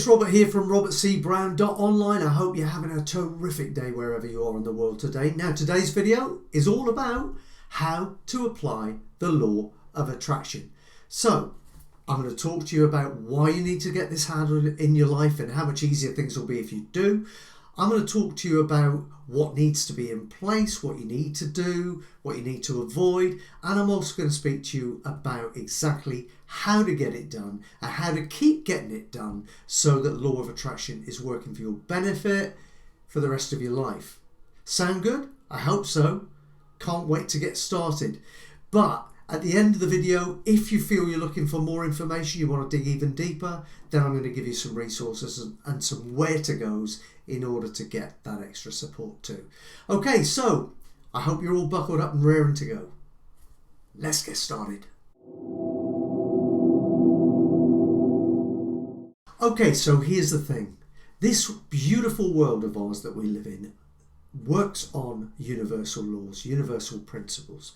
it's Robert here from robertcbrown.online. I hope you're having a terrific day wherever you are in the world today. Now, today's video is all about how to apply the law of attraction. So, I'm going to talk to you about why you need to get this handled in your life and how much easier things will be if you do. I'm going to talk to you about what needs to be in place, what you need to do, what you need to avoid, and I'm also going to speak to you about exactly how to get it done and how to keep getting it done so that law of attraction is working for your benefit for the rest of your life. Sound good? I hope so. Can't wait to get started. But at the end of the video, if you feel you're looking for more information, you want to dig even deeper, then I'm going to give you some resources and some where to goes in order to get that extra support too. Okay, so I hope you're all buckled up and raring to go. Let's get started. Okay, so here's the thing. This beautiful world of ours that we live in works on universal laws, universal principles.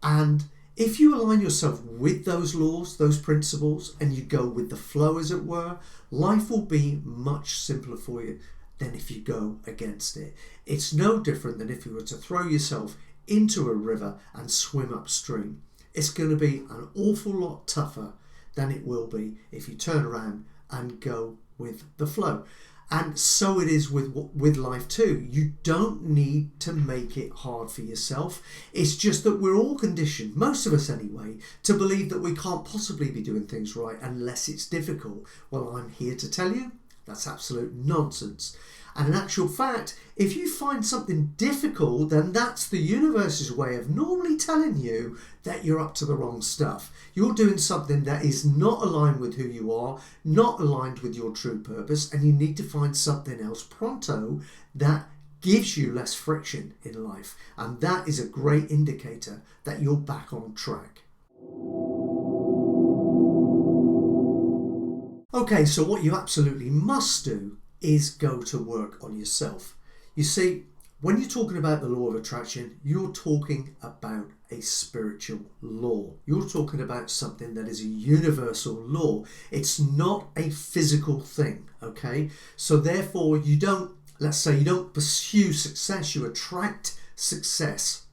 And if you align yourself with those laws, those principles, and you go with the flow, as it were, life will be much simpler for you than if you go against it. It's no different than if you were to throw yourself into a river and swim upstream. It's going to be an awful lot tougher than it will be if you turn around and go with the flow. And so it is with life too. You don't need to make it hard for yourself. It's just that we're all conditioned, most of us anyway, to believe that we can't possibly be doing things right unless it's difficult. Well, I'm here to tell you that's absolute nonsense. And in actual fact, if you find something difficult, then that's the universe's way of normally telling you that you're up to the wrong stuff. You're doing something that is not aligned with who you are, not aligned with your true purpose, and you need to find something else pronto that gives you less friction in life. And that is a great indicator that you're back on track. Okay, so what you absolutely must do is go to work on yourself. You see, when you're talking about the law of attraction, you're talking about a spiritual law. You're talking about something that is a universal law. It's not a physical thing, okay? So therefore, you don't pursue success, you attract success.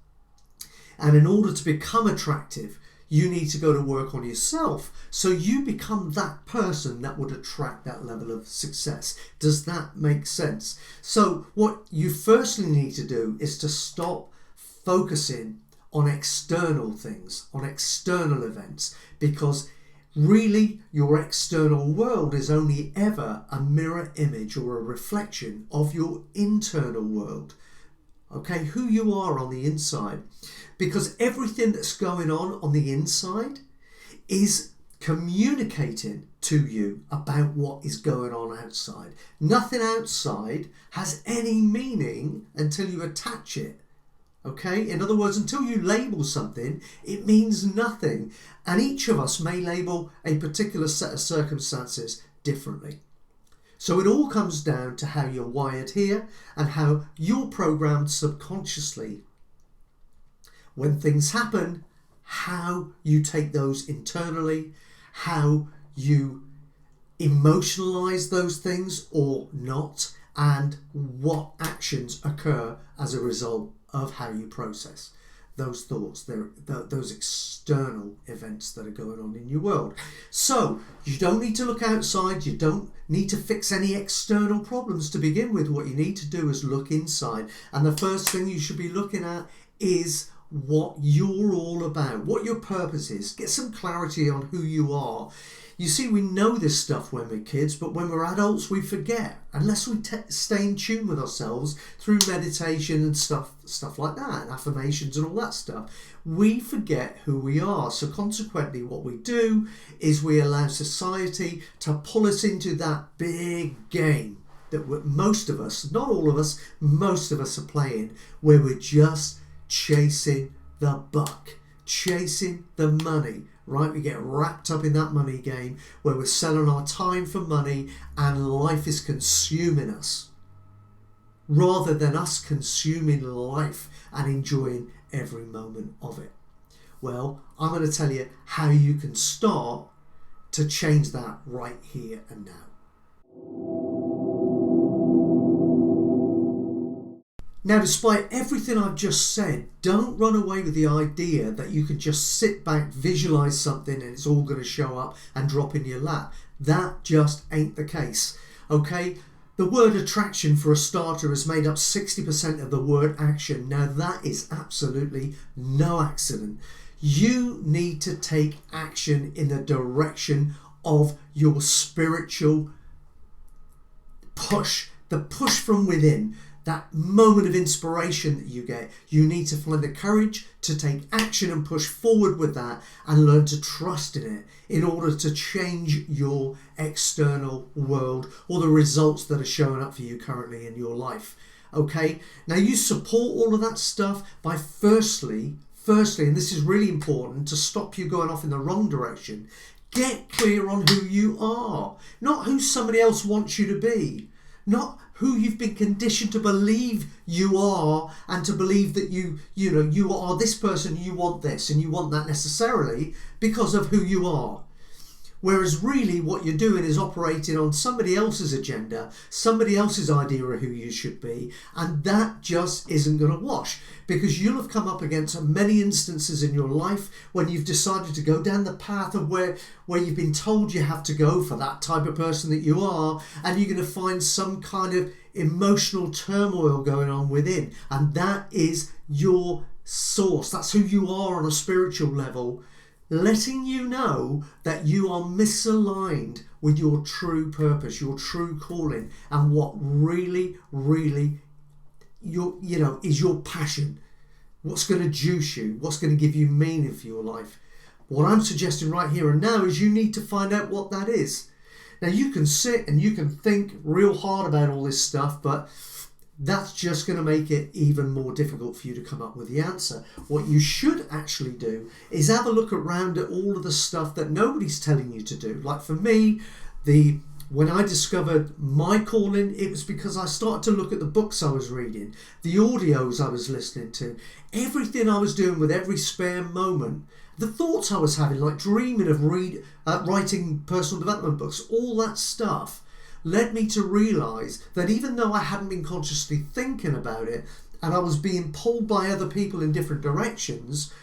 And in order to become attractive, you need to go to work on yourself so you become that person that would attract that level of success. Does that make sense? So what you firstly need to do is to stop focusing on external things, on external events, because really your external world is only ever a mirror image or a reflection of your internal world. Okay, who you are on the inside. Because everything that's going on the inside is communicating to you about what is going on outside. Nothing outside has any meaning until you attach it. Okay? In other words, until you label something, it means nothing. And each of us may label a particular set of circumstances differently. So it all comes down to how you're wired here and how you're programmed subconsciously. When things happen, how you take those internally, how you emotionalize those things or not, and what actions occur as a result of how you process those thoughts, those external events that are going on in your world. So you don't need to look outside, you don't need to fix any external problems to begin with. What you need to do is look inside. And the first thing you should be looking at is what you're all about, what your purpose is. Get some clarity on who you are. You see, we know this stuff when we're kids, but when we're adults, we forget. Unless we stay in tune with ourselves through meditation and stuff like that, and affirmations and all that stuff, we forget who we are. So consequently, what we do is we allow society to pull us into that big game that most of us, not all of us, most of us are playing, where we're just chasing the buck, chasing the money, right? We get wrapped up in that money game where we're selling our time for money and life is consuming us rather than us consuming life and enjoying every moment of it. Well, I'm going to tell you how you can start to change that right here and now. Now, despite everything I've just said, don't run away with the idea that you can just sit back, visualize something, and it's all going to show up and drop in your lap. That just ain't the case. Okay? The word attraction, for a starter, has made up 60% of the word action. Now, that is absolutely no accident. You need to take action in the direction of your spiritual push, the push from within. That moment of inspiration that you get, you need to find the courage to take action and push forward with that and learn to trust in it in order to change your external world or the results that are showing up for you currently in your life. Okay, now you support all of that stuff by firstly, and this is really important to stop you going off in the wrong direction, get clear on who you are, not who somebody else wants you to be, not who you've been conditioned to believe you are, and to believe that you are this person, you want this and you want that necessarily because of who you are. Whereas really what you're doing is operating on somebody else's agenda, somebody else's idea of who you should be, and that just isn't going to wash, because you'll have come up against many instances in your life when you've decided to go down the path of where you've been told you have to go for that type of person that you are, and you're going to find some kind of emotional turmoil going on within, and that is your source. That's who you are on a spiritual level, letting you know that you are misaligned with your true purpose, your true calling, and what really is your passion, what's going to juice you, what's going to give you meaning for your life. What I'm suggesting right here and now is you need to find out what that is. Now, you can sit and you can think real hard about all this stuff, but that's just going to make it even more difficult for you to come up with the answer. What you should actually do is have a look around at all of the stuff that nobody's telling you to do. Like for me, when I discovered my calling, it was because I started to look at the books I was reading, the audios I was listening to, everything I was doing with every spare moment, the thoughts I was having, like dreaming of writing personal development books, all that stuff led me to realise that even though I hadn't been consciously thinking about it and I was being pulled by other people in different directions,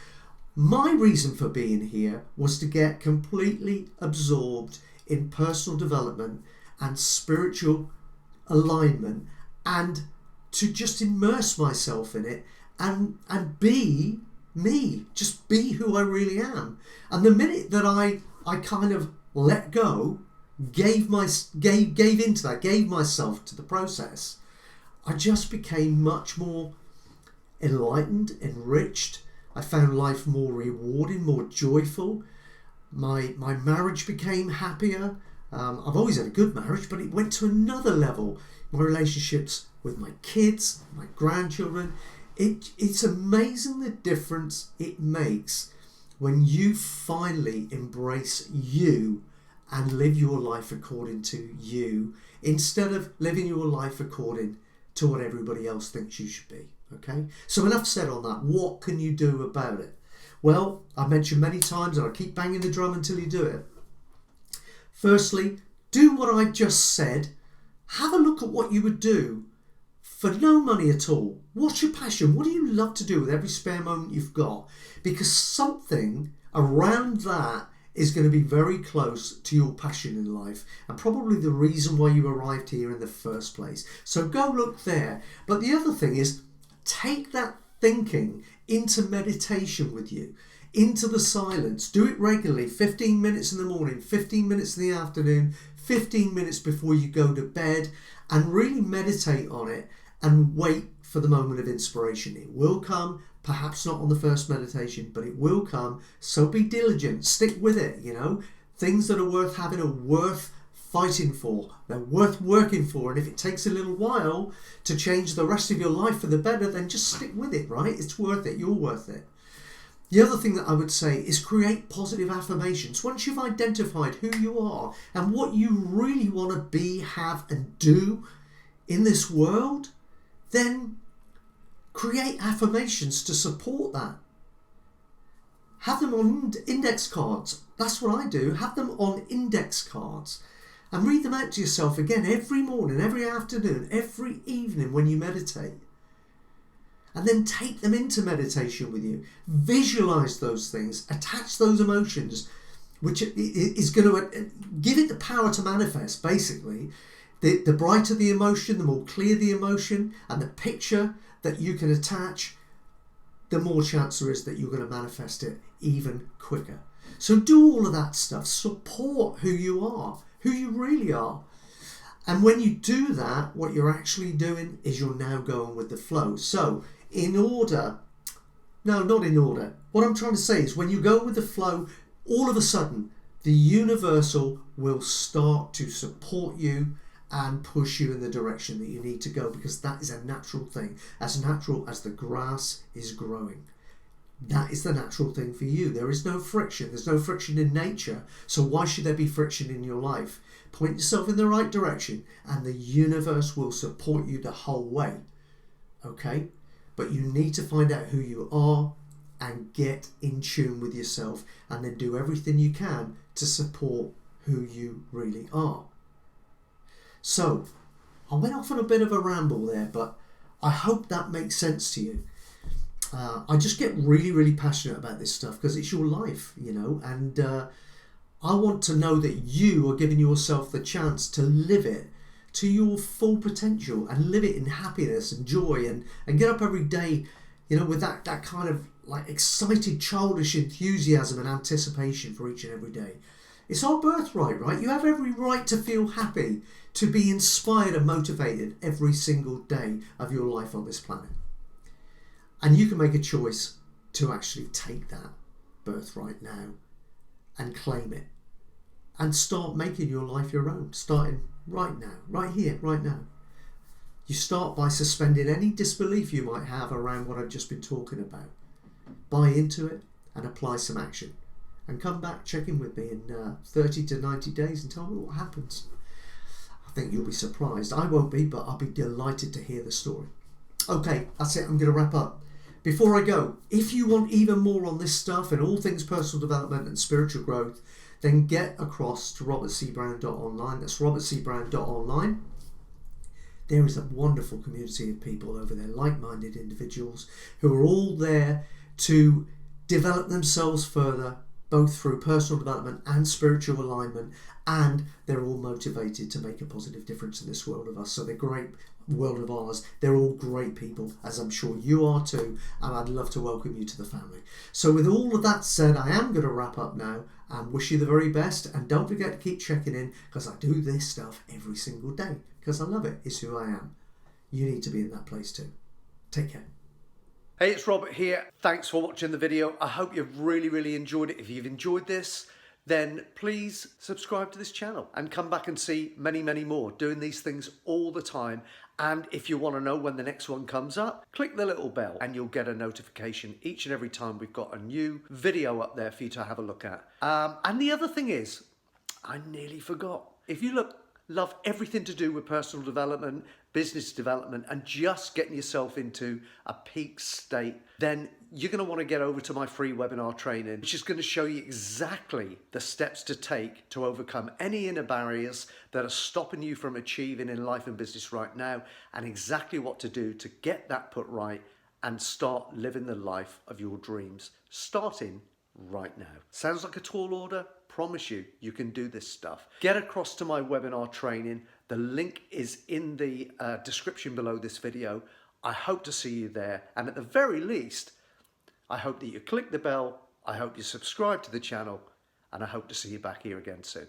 my reason for being here was to get completely absorbed in personal development and spiritual alignment, and to just immerse myself in it and be me, just be who I really am. And the minute that I kind of let go, gave myself to the process, I just became much more enlightened, enriched. I found life more rewarding, more joyful. My marriage became happier. I've always had a good marriage, but it went to another level. My relationships with my kids, my grandchildren, it's amazing the difference it makes when you finally embrace you and live your life according to you, instead of living your life according to what everybody else thinks you should be. Okay? So enough said on that. What can you do about it? Well, I've mentioned many times, and I'll keep banging the drum until you do it. Firstly, do what I just said. Have a look at what you would do for no money at all. What's your passion? What do you love to do with every spare moment you've got? Because something around that is going to be very close to your passion in life, and probably the reason why you arrived here in the first place. So go look there. But the other thing is, take that thinking into meditation with you, into the silence. Do it regularly, 15 minutes in the morning, 15 minutes in the afternoon, 15 minutes before you go to bed, and really meditate on it and wait for the moment of inspiration. It will come, perhaps not on the first meditation, but it will come. So be diligent, stick with it. Things that are worth having are worth fighting for, they're worth working for, and if it takes a little while to change the rest of your life for the better, then just stick with it, right? It's worth it, you're worth it. The other thing that I would say is create positive affirmations. Once you've identified who you are and what you really want to be, have and do in this world, then create affirmations to support that. Have them on index cards. That's what I do. Have them on index cards. And read them out to yourself again every morning, every afternoon, every evening when you meditate. and then take them into meditation with you. Visualize those things, attach those emotions, which is going to give it the power to manifest, basically. The brighter the emotion, the more clear the emotion, and the picture that you can attach, the more chance there is that you're going to manifest it even quicker. So do all of that stuff. Support who you are, who you really are. And when you do that, what you're actually doing is you're now going with the flow. So not in order. What I'm trying to say is when you go with the flow, all of a sudden, the universal will start to support you and push you in the direction that you need to go, because that is a natural thing, as natural as the grass is growing. That is the natural thing for you. There is no friction. There's no friction in nature. So why should there be friction in your life? Point yourself in the right direction and the universe will support you the whole way. Okay? But you need to find out who you are and get in tune with yourself, and then do everything you can to support who you really are. So, I went off on a bit of a ramble there, but I hope that makes sense to you. I just get really, really passionate about this stuff because it's your life, and I want to know that you are giving yourself the chance to live it to your full potential and live it in happiness and joy, and get up every day, with that kind of like excited childish enthusiasm and anticipation for each and every day. It's our birthright, right? You have every right to feel happy, to be inspired and motivated every single day of your life on this planet. And you can make a choice to actually take that birthright now and claim it and start making your life your own, starting right now, right here, right now. You start by suspending any disbelief you might have around what I've just been talking about. Buy into it and apply some action. And come back, check in with me in 30 to 90 days and tell me what happens. I think you'll be surprised. I won't be, but I'll be delighted to hear the story. Okay, that's it. I'm going to wrap up. Before I go, if you want even more on this stuff and all things personal development and spiritual growth, then get across to robertcbrown.online. That's robertcbrown.online. There is a wonderful community of people over there, like-minded individuals who are all there to develop themselves further, both through personal development and spiritual alignment, and they're all motivated to make a positive difference in this world of us. So they're great world of ours. They're all great people, as I'm sure you are too, and I'd love to welcome you to the family. So with all of that said, I am going to wrap up now and wish you the very best, and don't forget to keep checking in, because I do this stuff every single day because I love it. It's who I am. You need to be in that place too. Take care. Hey, it's Robert here. Thanks for watching the video. I hope you've really, really enjoyed it. If you've enjoyed this, then please subscribe to this channel and come back and see many, many more. Doing these things all the time. And if you want to know when the next one comes up, click the little bell and you'll get a notification each and every time we've got a new video up there for you to have a look at. And the other thing is, I nearly forgot. If you love everything to do with personal development, business development, and just getting yourself into a peak state, then you're going to want to get over to my free webinar training, which is going to show you exactly the steps to take to overcome any inner barriers that are stopping you from achieving in life and business right now, and exactly what to do to get that put right and start living the life of your dreams, starting right now. Sounds like a tall order? Promise you, you can do this stuff. Get across to my webinar training. The link is in the description below this video. I hope to see you there. And at the very least, I hope that you click the bell. I hope you subscribe to the channel. And I hope to see you back here again soon.